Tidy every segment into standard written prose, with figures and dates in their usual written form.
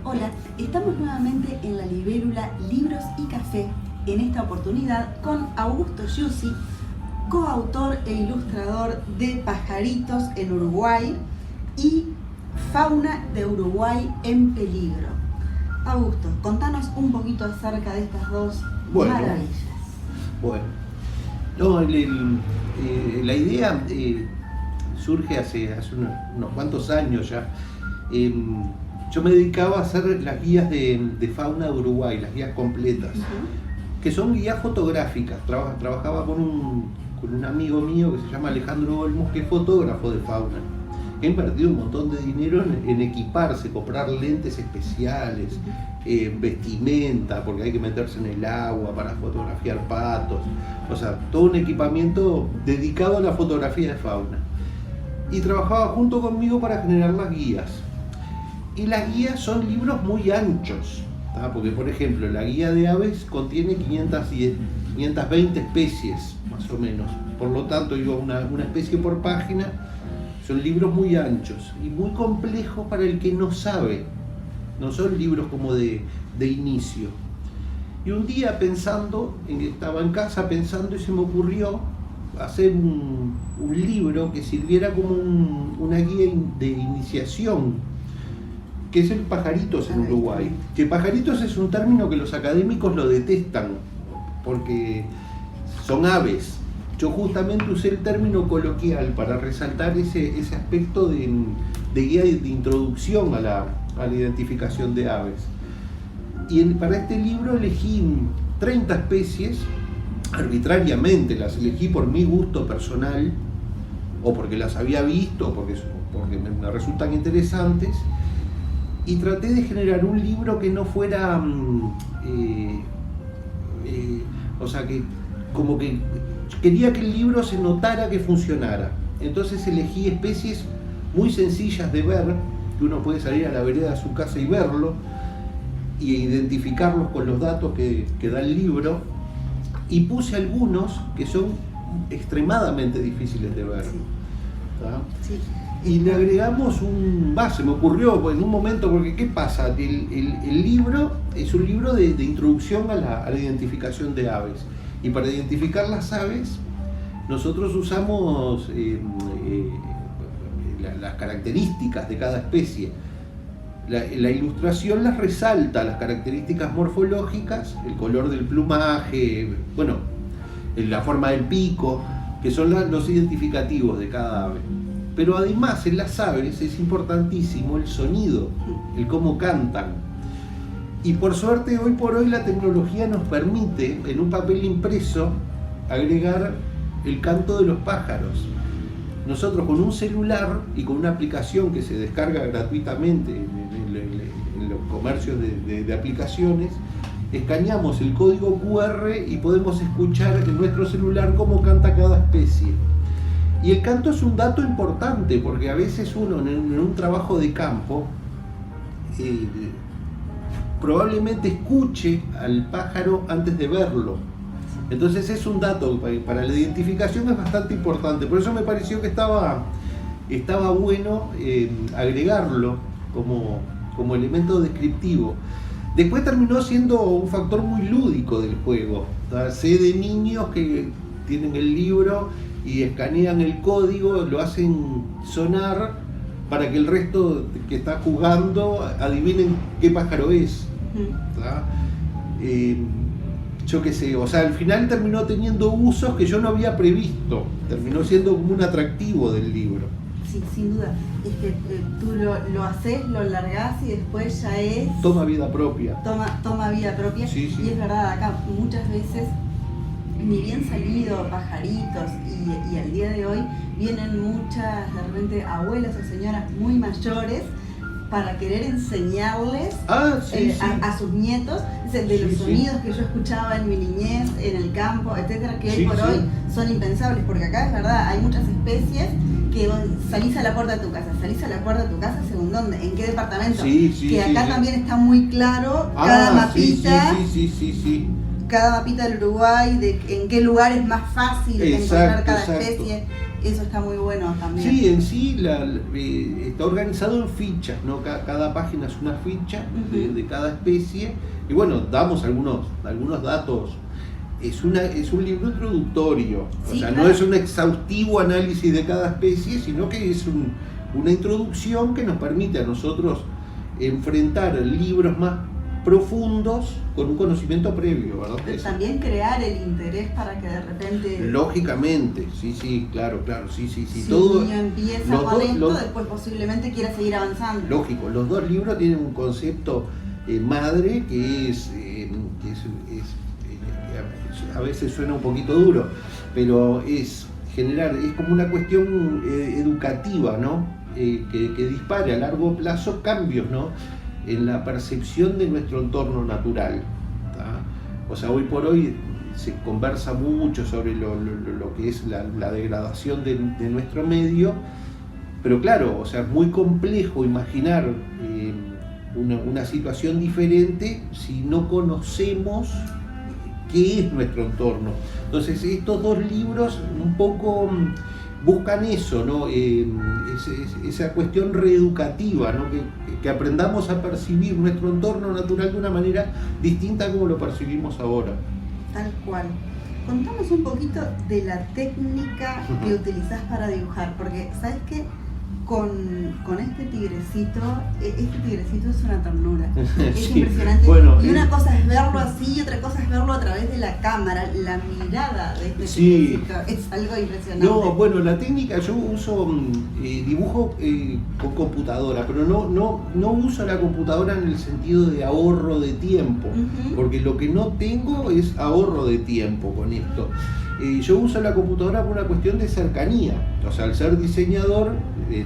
Hola, estamos nuevamente en la libélula Libros y Café, en esta oportunidad con Augusto Giussi, coautor e ilustrador de Pajaritos en Uruguay y Fauna de Uruguay en peligro. Augusto, contanos un poquito acerca de estas dos maravillas. Bueno, no, la idea surge hace unos cuantos años ya. Yo me dedicaba a hacer las guías de fauna de Uruguay, las guías completas, que son guías fotográficas. Trabajaba con un amigo mío que se llama Alejandro Olmos, que es fotógrafo de fauna. He invertido un montón de dinero en equiparse, comprar lentes especiales, vestimenta, porque hay que meterse en el agua para fotografiar patos. O sea, todo un equipamiento dedicado a la fotografía de fauna. Y trabajaba junto conmigo para generar las guías. Y las guías son libros muy anchos, ¿tá? Porque, por ejemplo, la guía de aves contiene 520 especies, más o menos. Por lo tanto, una especie por página. Son libros muy anchos y muy complejos para el que no sabe. No son libros como de inicio. Y un día estaba en casa pensando y se me ocurrió hacer un libro que sirviera como una guía de iniciación, que es el Pajaritos en Uruguay. Que Pajaritos es un término que los académicos lo detestan, porque son aves. Yo justamente usé el término coloquial para resaltar ese aspecto de guía de introducción a la identificación de aves. Y para este libro elegí 30 especies, arbitrariamente las elegí por mi gusto personal, o porque las había visto, porque me resultan interesantes, y traté de generar un libro que no fuera, o sea, que como que quería que el libro se notara que funcionara. Entonces elegí especies muy sencillas de ver, que uno puede salir a la vereda de su casa y verlo, y identificarlos con los datos que da el libro, y puse algunos que son extremadamente difíciles de ver. Sí. Y le agregamos se me ocurrió en un momento, porque ¿qué pasa? El libro es un libro de introducción a la identificación de aves. Y para identificar las aves, nosotros usamos las características de cada especie. La ilustración las resalta, las características morfológicas, el color del plumaje, bueno, la forma del pico, que son los identificativos de cada ave. Pero además en las aves es importantísimo el sonido, el cómo cantan. Y por suerte hoy por hoy la tecnología nos permite en un papel impreso agregar el canto de los pájaros. Nosotros con un celular y con una aplicación que se descarga gratuitamente en los comercios de aplicaciones, escaneamos el código QR y podemos escuchar en nuestro celular cómo canta cada especie. Y el canto es un dato importante, porque a veces uno en un trabajo de campo probablemente escuche al pájaro antes de verlo. Entonces es un dato para la identificación, es bastante importante. Por eso me pareció que estaba bueno agregarlo como elemento descriptivo. Después terminó siendo un factor muy lúdico del juego. Sé de niños que tienen el libro y escanean el código, lo hacen sonar para que el resto que está jugando adivinen qué pájaro es. Yo qué sé, o sea, al final terminó teniendo usos que yo no había previsto, terminó siendo como un atractivo del libro. Sí, sin duda. Es que tú lo haces, lo largás y después ya es... Toma vida propia. Toma vida propia. Sí. Y es verdad, acá muchas veces, ni bien salido Pajaritos y al día de hoy, vienen muchas, de repente, abuelas o señoras muy mayores para querer enseñarles a sus nietos de los sonidos que yo escuchaba en mi niñez, en el campo, etcétera, que hoy por hoy son impensables, porque acá es verdad, hay muchas especies que salís a la puerta de tu casa, según dónde, en qué departamento, que acá también está muy claro cada mapita. Sí. cada mapita del Uruguay, de en qué lugar es más fácil encontrar cada especie. Eso está muy bueno también. Sí, en sí está organizado en fichas, ¿no? Cada página es una ficha de cada especie. Y bueno, damos algunos datos. Es un libro introductorio, sí, o sea, claro. No es un exhaustivo análisis de cada especie, sino que es una introducción que nos permite a nosotros enfrentar libros más profundos con un conocimiento previo, ¿verdad? Pero también crear el interés para que de repente... Lógicamente, sí, claro, sí. Si todo, el niño empieza con esto, después posiblemente quiera seguir avanzando. Lógico, los dos libros tienen un concepto madre que a veces suena un poquito duro, pero es como una cuestión educativa, ¿no? Que dispare a largo plazo cambios, ¿no? En la percepción de nuestro entorno natural, ¿tá? O sea, hoy por hoy se conversa mucho sobre lo que es la degradación de nuestro medio, pero claro, o sea, es muy complejo imaginar una situación diferente si no conocemos qué es nuestro entorno. Entonces estos dos libros un poco buscan eso, ¿no? Esa cuestión reeducativa, ¿no? Que aprendamos a percibir nuestro entorno natural de una manera distinta a como lo percibimos ahora. Tal cual. Contanos un poquito de la técnica que utilizás para dibujar, porque ¿sabes qué? Con este tigrecito es una ternura, es sí, impresionante. Bueno, y una cosa es verlo así y otra cosa es verlo a través de la cámara, la mirada de este tigrecito, es algo impresionante. No, bueno, la técnica, yo uso dibujo con computadora, pero no uso la computadora en el sentido de ahorro de tiempo, porque lo que no tengo es ahorro de tiempo con esto. Yo uso la computadora por una cuestión de cercanía, o sea, al ser diseñador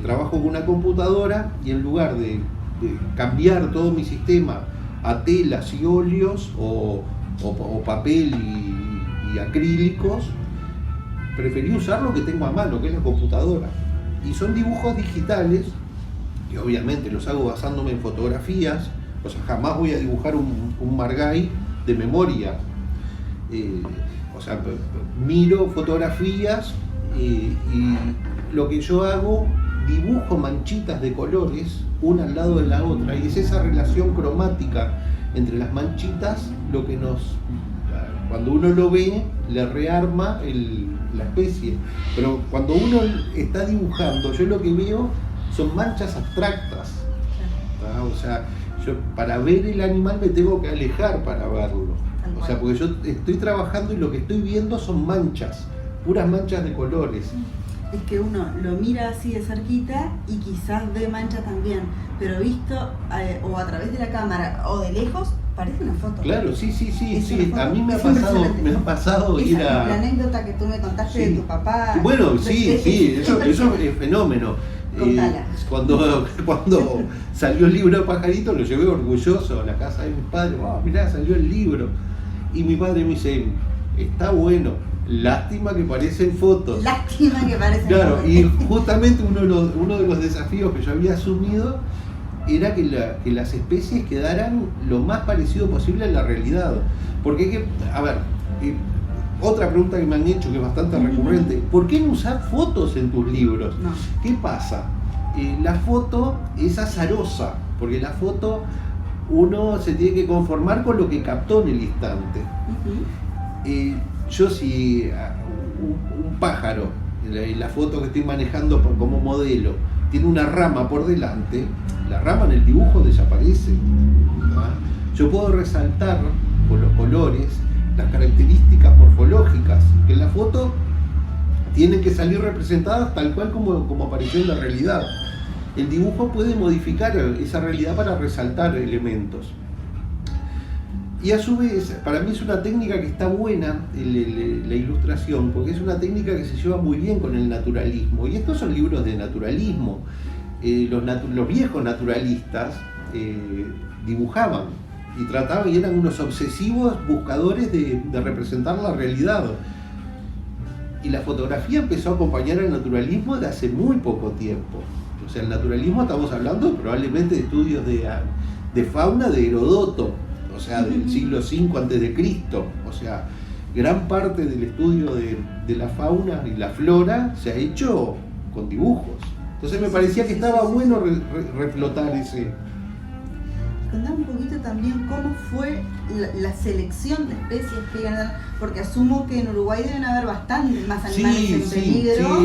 trabajo con una computadora y en lugar de cambiar todo mi sistema a telas y óleos o papel y acrílicos, preferí usar lo que tengo a mano, que es la computadora. Y son dibujos digitales, y obviamente los hago basándome en fotografías, o sea, jamás voy a dibujar un Margay de memoria. O sea, miro fotografías y lo que yo hago, dibujo manchitas de colores una al lado de la otra, y es esa relación cromática entre las manchitas lo que cuando uno lo ve, le rearma la especie. Pero cuando uno está dibujando, yo lo que veo son manchas abstractas, ¿tá? O sea, yo para ver el animal me tengo que alejar para verlo. O sea, porque yo estoy trabajando y lo que estoy viendo son manchas, puras manchas de colores. Es que uno lo mira así de cerquita y quizás ve mancha también, pero visto o a través de la cámara o de lejos, parece una foto. Claro, sí. A mí me ha pasado ir a... La anécdota que tú me contaste de tu papá. Bueno, sí, eso es fenómeno. Cuando salió el libro de Pajarito, lo llevé orgulloso a la casa de mis padres. Oh, mirá, salió el libro. Y mi padre me dice, está bueno, lástima que parecen fotos. Lástima que parecen claro, fotos. Y justamente uno de los desafíos que yo había asumido era que las especies quedaran lo más parecido posible a la realidad. Porque, otra pregunta que me han hecho, que es bastante recurrente, ¿por qué no usar fotos en tus libros? No. ¿Qué pasa? La foto es azarosa, porque la foto uno se tiene que conformar con lo que captó en el instante. Yo si un pájaro, la foto que estoy manejando como modelo, tiene una rama por delante, la rama en el dibujo desaparece, ¿verdad? Yo puedo resaltar con los colores las características morfológicas que en la foto tienen que salir representadas tal cual como apareció en la realidad. El dibujo puede modificar esa realidad para resaltar elementos. Y a su vez, para mí es una técnica que está buena, la ilustración, porque es una técnica que se lleva muy bien con el naturalismo. Y estos son libros de naturalismo. Los viejos naturalistas dibujaban y trataban, y eran unos obsesivos buscadores de representar la realidad. Y la fotografía empezó a acompañar al naturalismo de hace muy poco tiempo. O sea, el naturalismo, estamos hablando probablemente de estudios de fauna de Herodoto, o sea, del siglo V a.C., o sea, gran parte del estudio de la fauna y la flora se ha hecho con dibujos. Entonces me parecía que estaba bueno reflotar ese. Contame un poquito también cómo fue la selección de especies que ganaron, porque asumo que en Uruguay deben haber bastantes más animales en peligro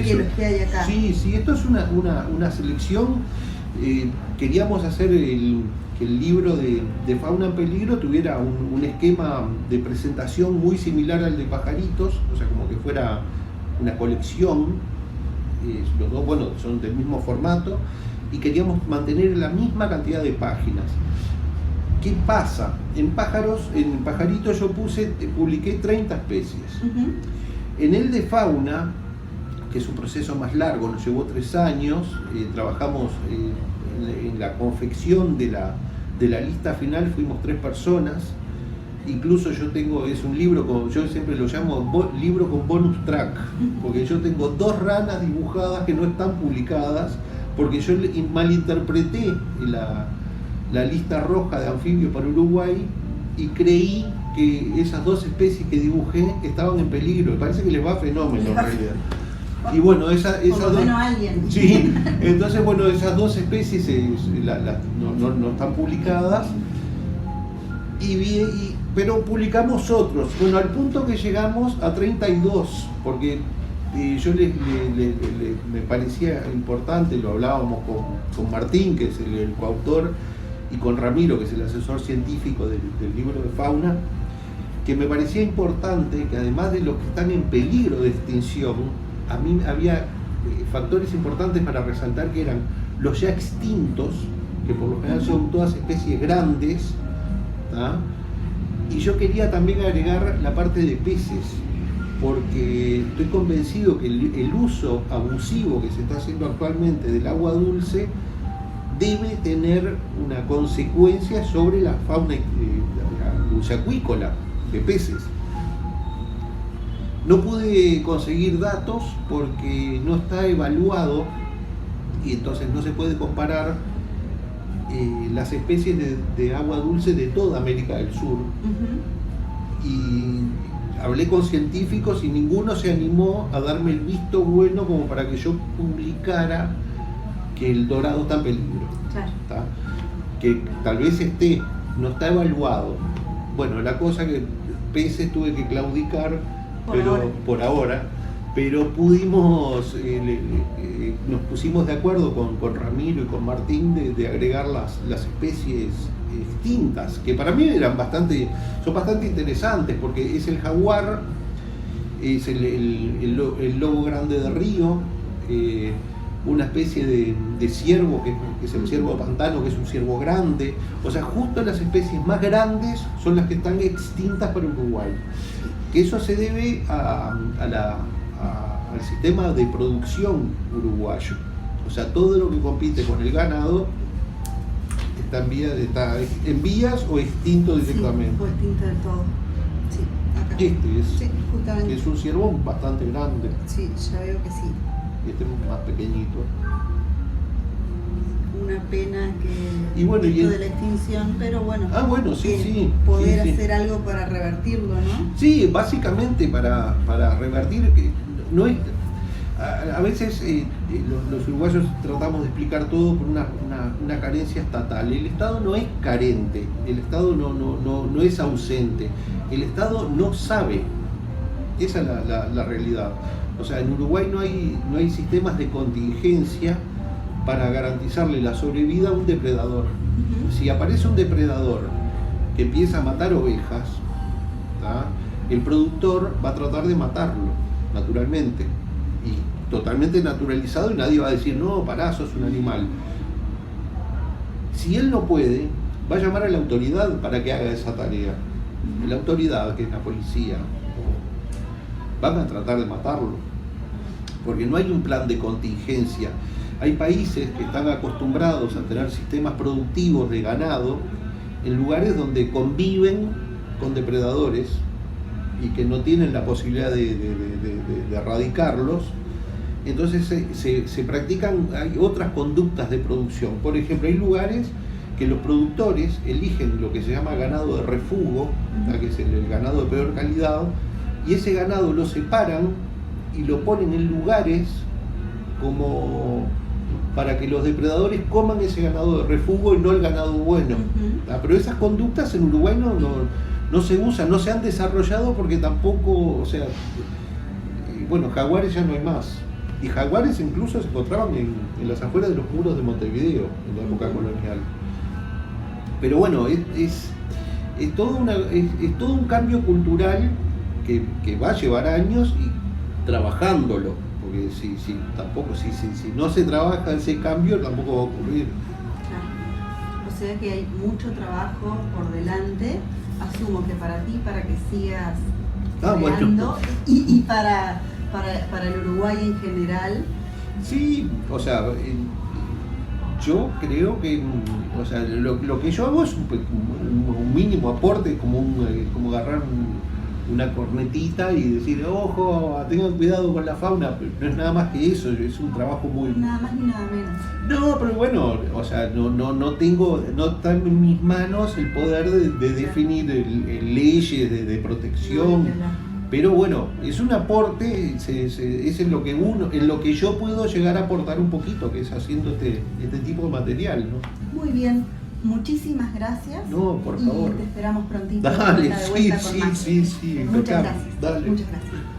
que los que hay acá. Sí, esto es una selección. Queríamos hacer que el libro de Fauna en Peligro tuviera un esquema de presentación muy similar al de Pajaritos, o sea, como que fuera una colección. Los dos, bueno, son del mismo formato, y queríamos mantener la misma cantidad de páginas. ¿Qué pasa? En Pajaritos yo publiqué 30 especies. En el de Fauna, que es un proceso más largo, nos llevó 3 años, trabajamos en la confección de la lista final, fuimos 3 personas. Incluso es un libro, yo siempre lo llamo libro con bonus track, porque yo tengo 2 ranas dibujadas que no están publicadas, porque yo malinterpreté la lista roja de anfibios para Uruguay y creí que esas 2 especies que dibujé estaban en peligro. Me parece que les va fenómeno en realidad. Y bueno, esas por lo menos alguien. Sí, entonces bueno, esas 2 especies no están publicadas, pero publicamos otros. Bueno, al punto que llegamos a 32, porque yo me parecía importante, lo hablábamos con Martín, que es el coautor, y con Ramiro, que es el asesor científico del libro de Fauna, que me parecía importante que además de los que están en peligro de extinción, a mí había factores importantes para resaltar, que eran los ya extintos, que por lo general son todas especies grandes, ¿tá? Y yo quería también agregar la parte de peces, porque estoy convencido que el uso abusivo que se está haciendo actualmente del agua dulce debe tener una consecuencia sobre la fauna dulce acuícola de peces. No pude conseguir datos porque no está evaluado, y entonces no se puede comparar las especies de agua dulce de toda América del Sur. Y hablé con científicos y ninguno se animó a darme el visto bueno como para que yo publicara que el dorado está en peligro. Claro. Que tal vez no está evaluado. Bueno, la cosa que peces tuve que claudicar por ahora, pero pudimos, nos pusimos de acuerdo con Ramiro y con Martín de agregar las especies extintas, que para mí son bastante interesantes, porque es el jaguar, es el lobo grande de río, una especie de ciervo que es el ciervo de pantano, que es un ciervo grande. O sea, justo las especies más grandes son las que están extintas para Uruguay, que eso se debe al sistema de producción uruguayo. O sea, todo lo que compite con el ganado está en vías o extinto directamente. Sí, o extinto del todo. Sí, acá. Justamente. Es un ciervo bastante grande. Sí, ya veo que sí. Este es más pequeñito. Una pena que esto de la extinción, pero bueno, sí, poder hacer algo para revertirlo, ¿no? Sí, básicamente para revertir, no es, a veces los uruguayos tratamos de explicar todo por una carencia estatal. El Estado no es carente, el Estado no es ausente, el Estado no sabe. Esa es la realidad. O sea, en Uruguay no hay sistemas de contingencia para garantizarle la sobrevida a un depredador. Si aparece un depredador que empieza a matar ovejas, ¿tá? El productor va a tratar de matarlo, naturalmente, y totalmente naturalizado, y nadie va a decir, no, pará, sos un animal. Si él no puede, va a llamar a la autoridad para que haga esa tarea. La autoridad, que es la policía, van a tratar de matarlo, porque no hay un plan de contingencia. Hay países que están acostumbrados a tener sistemas productivos de ganado en lugares donde conviven con depredadores y que no tienen la posibilidad de erradicarlos. Entonces se practican, hay otras conductas de producción. Por ejemplo, hay lugares que los productores eligen lo que se llama ganado de refugo, que es el ganado de peor calidad, y ese ganado lo separan y lo ponen en lugares como para que los depredadores coman ese ganado de refugo y no el ganado bueno. Pero esas conductas en Uruguay no se usan, no se han desarrollado porque tampoco, o sea, bueno, jaguares ya no hay más. Y jaguares incluso se encontraban en las afueras de los muros de Montevideo en la época colonial. Pero bueno, es todo un cambio cultural que va a llevar años y trabajándolo, porque si no se trabaja ese cambio tampoco va a ocurrir. Claro. O sea que hay mucho trabajo por delante, asumo que para ti, para que sigas creando, bueno. y para el Uruguay en general. Sí, o sea, yo creo que, o sea, lo que yo hago es un mínimo aporte, como agarrar una cornetita y decir, ojo, tengan cuidado con la fauna, pero no es nada más que eso, es un trabajo muy... Nada más ni nada menos. No, pero bueno, o sea, no está en mis manos el poder de definir leyes de protección. Pero bueno, es un aporte, es en lo que yo puedo llegar a aportar un poquito, que es haciendo este tipo de material, ¿no? Muy bien, muchísimas gracias. No, por favor. Y te esperamos prontito. Dale, Sí. sí. Muchas gracias. Dale. Muchas gracias.